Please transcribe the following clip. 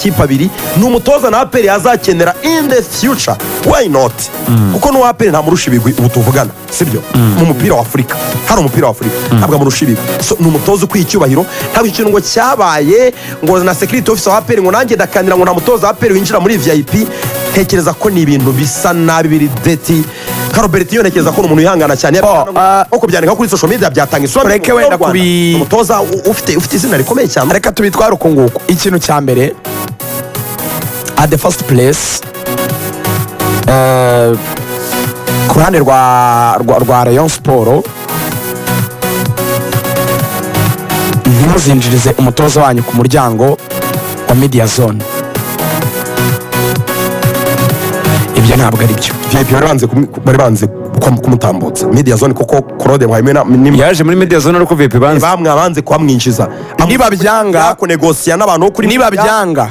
makipe abiri ni umutoza na APR yazakenera in the future, why not? kuko n'uwa APR ntamurusha ibigwi ubu tuvugana, sibyo? mu mupira wa Afurika, hari umupira wa Afurika ntabwo amurusha ibigwi, so ni umutoza ukwiye icyubahiro. Ntabwo ikintu ngo cyabaye ngo na security officer wa APR ngo nanjye ndakanira ngo nta mutoza wa APR winjira muri VIP. Tekereza ko ni ibintu bisa nabi biri deti. Robert yonekeza ko umuntu yihangana cyane uko byandika kuri social media byatanga isura. Reke wenda umutoza ufite izina rikomeye cyane. Reka tubitware uko nguko. Ikintu cya mbere, at the first place, ku ruhande rwa Rayon Sport, ntimuzinjirize umutoza wanyu ku muryango wa media zone. Ibyo ntabwo ari byo. VIP bari banze kumutambutsa media zone kuko Claude Muhayimana yaje muri media zone ariko VIP banze bamwe abanze kuhamwinjiza. Niba byanga kunegosiya n'abantu kuri niba byanga